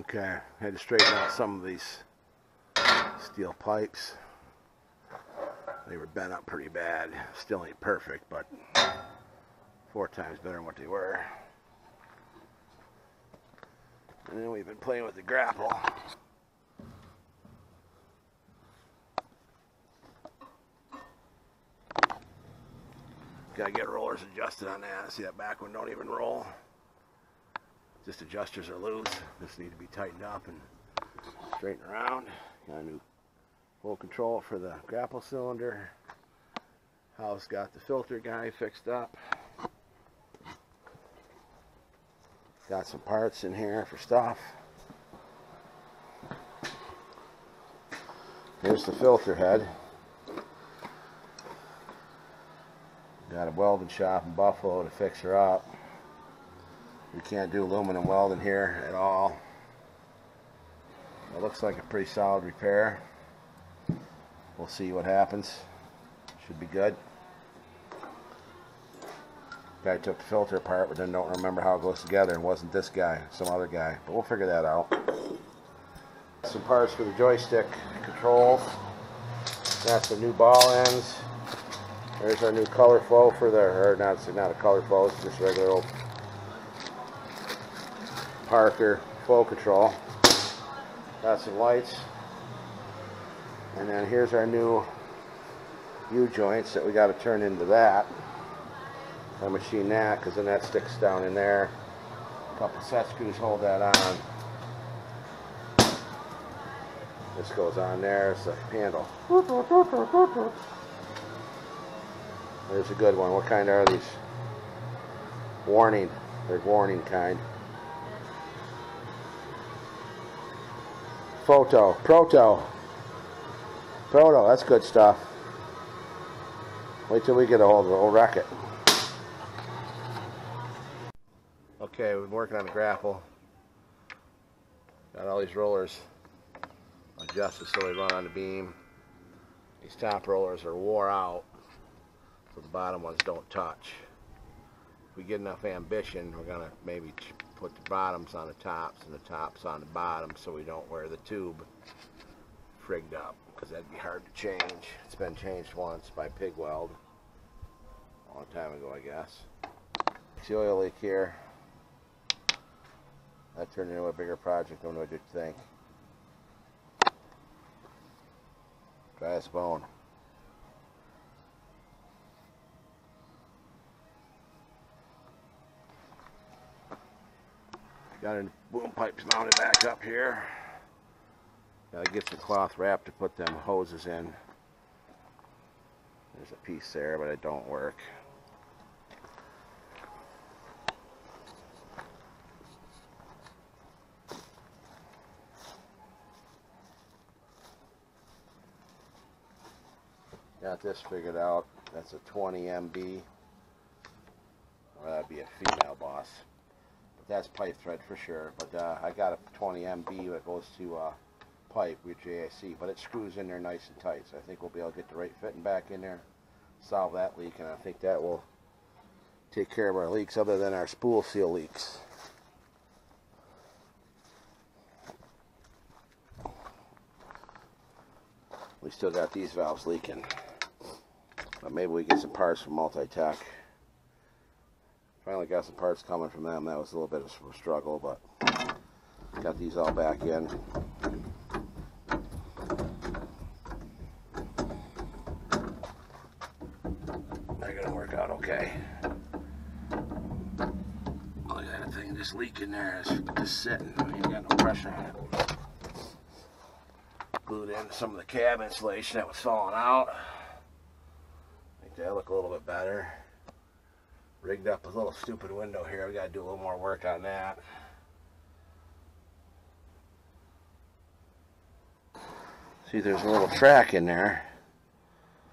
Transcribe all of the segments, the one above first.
Okay, I had to straighten out some of these steel pipes. They were bent up pretty bad. Still ain't perfect, but 4 times better than what they were. And then we've been playing with the grapple. Gotta get rollers adjusted on that. See, that back one don't even roll. Just adjusters are loose. This need to be tightened up and straightened around. Got a new full control for the grapple cylinder. House got the filter guy fixed up. Got some parts in here for stuff. Here's the filter head. Got a welding shop in Buffalo to fix her up. We can't do aluminum welding here at all. It looks like a pretty solid repair. We'll see what happens. Should be good. Guy took the filter apart, but then don't remember how it goes together. It wasn't this guy, some other guy. But we'll figure that out. Some parts for the joystick controls. That's the new ball ends. There's our new color flow for the, or not, it's not a color flow, it's just regular old Parker flow control. Got some lights. And then here's our new U-joints that we got to turn into that. I machine that because then that sticks down in there. A couple set screws hold that on. This goes on there, it's a handle. There's a good one. What kind are these? Warning. They're warning kind. Proto, that's good stuff. Wait till we get a hold of it, we'll wreck it. Okay, we've been working on the grapple. Got all these rollers adjusted so they run on the beam. These top rollers are wore out, so the bottom ones don't touch. If we get enough ambition, we're going to maybe put the bottoms on the tops and the tops on the bottoms so we don't wear the tube frigged up, because that'd be hard to change. It's been changed once by pig weld a long time ago, I guess. It's the oil leak here. That turned into a bigger project than what you'd think. Dry as a bone. Got our boom pipes mounted back up here. Gotta get the cloth wrap to put them hoses in. There's a piece there, but it don't work. Got this figured out. That's a 20 MB. Or that'd be a female boss. But that's pipe thread for sure. But I got a 20 MB that goes to pipe with JIC, but it screws in there nice and tight. So I think we'll be able to get the right fitting back in there, solve that leak, and I think that will take care of our leaks other than our spool seal leaks. We still got these valves leaking. But maybe we get some parts from Multitek. Finally got some parts coming from them. That was a little bit of a struggle, but got these all back in. They're gonna work out okay. Look at that thing just leaking there. It's just sitting. Ain't got no pressure on it. Glued in some of the cab insulation that was falling out. Make that look a little bit better. Rigged up a little stupid window here. We got to do a little more work on that. See, there's a little track in there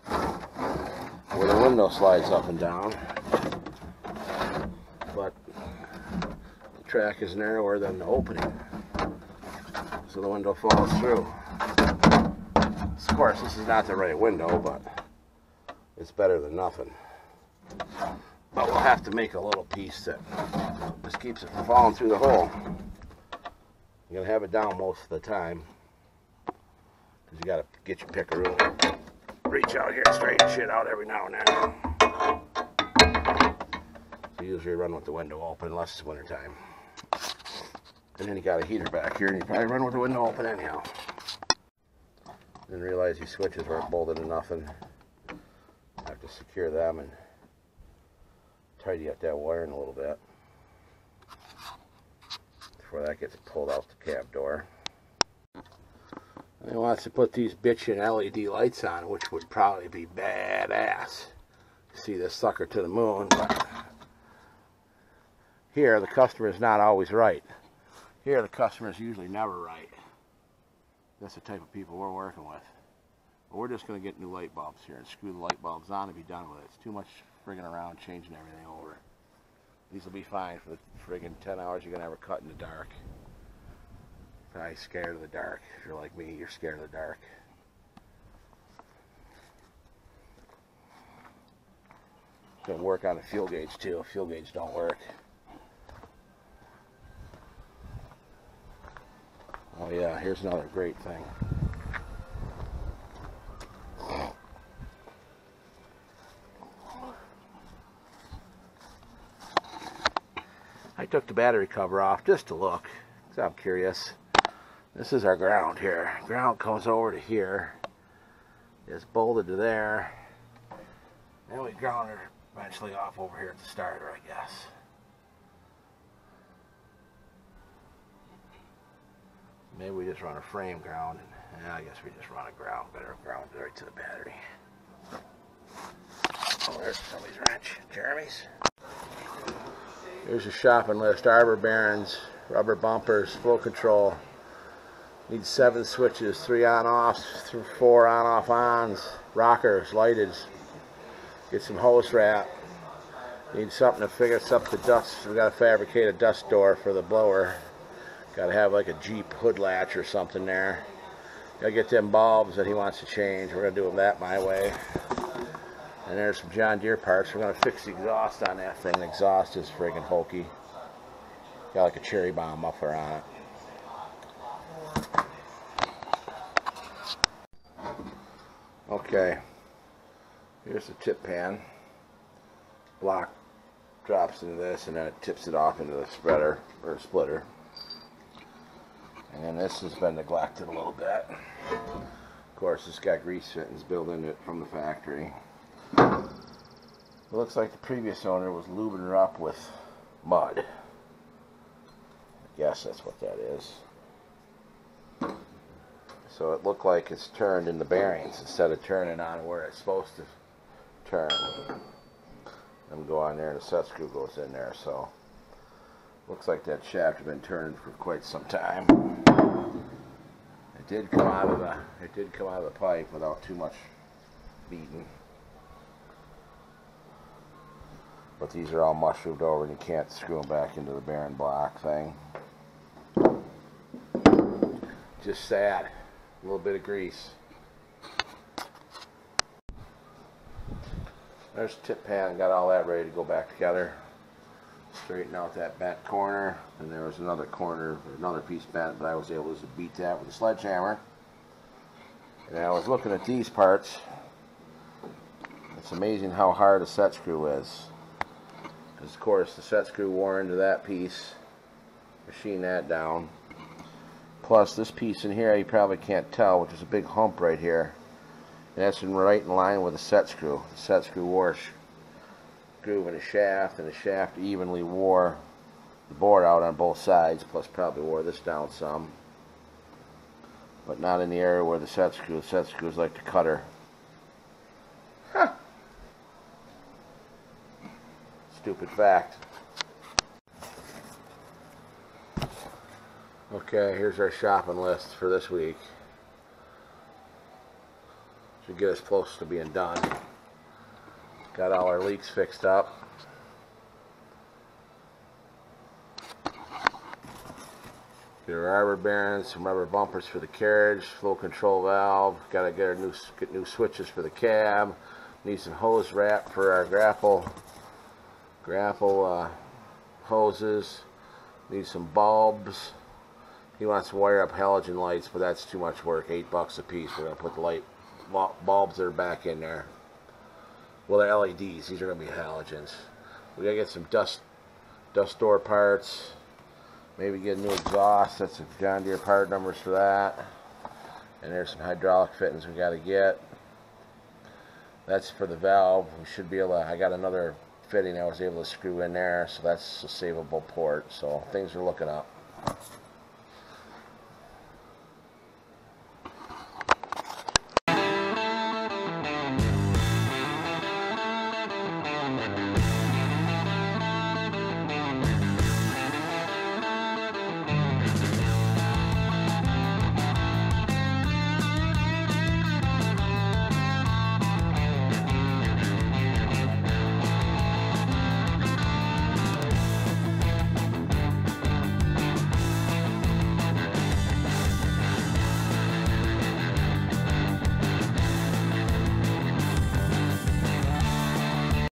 where the window slides up and down, but the track is narrower than the opening, so the window falls through. Of course, this is not the right window, but it's better than nothing. But we'll have to make a little piece that just keeps it from falling through the hole. You're going to have it down most of the time, because you got to get your pickaroo. Reach out here and straighten shit out every now and then. So usually run with the window open unless it's winter time. And then you got a heater back here, and you probably run with the window open anyhow. Then realize these switches weren't bolted enough, and have to secure them and tidy up that wiring a little bit before that gets pulled out the cab door. And he wants to put these bitchin' LED lights on, which would probably be badass. See this sucker to the moon, but here the customer is not always right. Here the customer is usually never right. That's the type of people we're working with. But we're just going to get new light bulbs here and screw the light bulbs on and be done with it. It's too much friggin' around changing everything over. These will be fine for the friggin' 10 hours you're going to have her cut in the dark. Probably scared of the dark. If you're like me, you're scared of the dark. Going to work on the fuel gauge too. If fuel gauge don't work. Oh yeah, here's another great thing. I took the battery cover off just to look, because I'm curious. This is our ground here. Ground comes over to here. It's bolted to there. And we ground her eventually off over here at the starter, I guess. Maybe we just run a frame ground, and I guess we just run a ground, better ground right to the battery. Oh, there's somebody's wrench. Jeremy's. Here's your shopping list. Arbor bearings, rubber bumpers, flow control. Need 7 switches, 3 on-offs, 4 on-off ons, rockers, lighteds. Get some hose wrap. Need something to fix up the dust. We got to fabricate a dust door for the blower. Got to have like a Jeep hood latch or something there. Got to get them bulbs that he wants to change. We're going to do that my way. And there's some John Deere parts. We're going to fix the exhaust on that thing. The exhaust is friggin' hokey. Got like a cherry bomb muffler on it. Okay. Here's the tip pan. Block drops into this, and then it tips it off into the spreader or splitter. And then this has been neglected a little bit. Of course, it's got grease fittings built into it from the factory. It looks like the previous owner was lubing her up with mud. I guess that's what that is. So it looked like it's turned in the bearings instead of turning on where it's supposed to turn. And go on there, and the set screw goes in there. So looks like that shaft has been turning for quite some time. It did come out of the pipe without too much beating. But these are all mushroomed over, and you can't screw them back into the bearing block thing. Just sad. A little bit of grease. There's the tip pan. Got all that ready to go back together. Straighten out that bent corner. And there was another corner, another piece bent, but I was able to beat that with a sledgehammer. And I was looking at these parts. It's amazing how hard a set screw is. Because of course the set screw wore into that piece. Machine that down. Plus this piece in here you probably can't tell, which is a big hump right here. And that's right in line with the set screw. The set screw wore a groove in the shaft, and the shaft evenly wore the board out on both sides, plus probably wore this down some. But not in the area where the set screw. The set screw is like the cutter. Huh. Stupid fact. Okay, here's our shopping list for this week. Should get us close to being done. Got all our leaks fixed up. Get our arbor bearings, some rubber bumpers for the carriage, flow control valve. Got to get new switches for the cab. Need some hose wrap for our grapple hoses. Need some bulbs. He wants to wire up halogen lights, but that's too much work. $8 a piece. We're gonna put the light bulbs that are back in there. Well, they're LEDs. These are gonna be halogens. We gotta get some dust door parts. Maybe get a new exhaust. That's the John Deere part numbers for that. And there's some hydraulic fittings we gotta get. That's for the valve. We should be able to, I got another fitting I was able to screw in there, so that's a savable port. So things are looking up.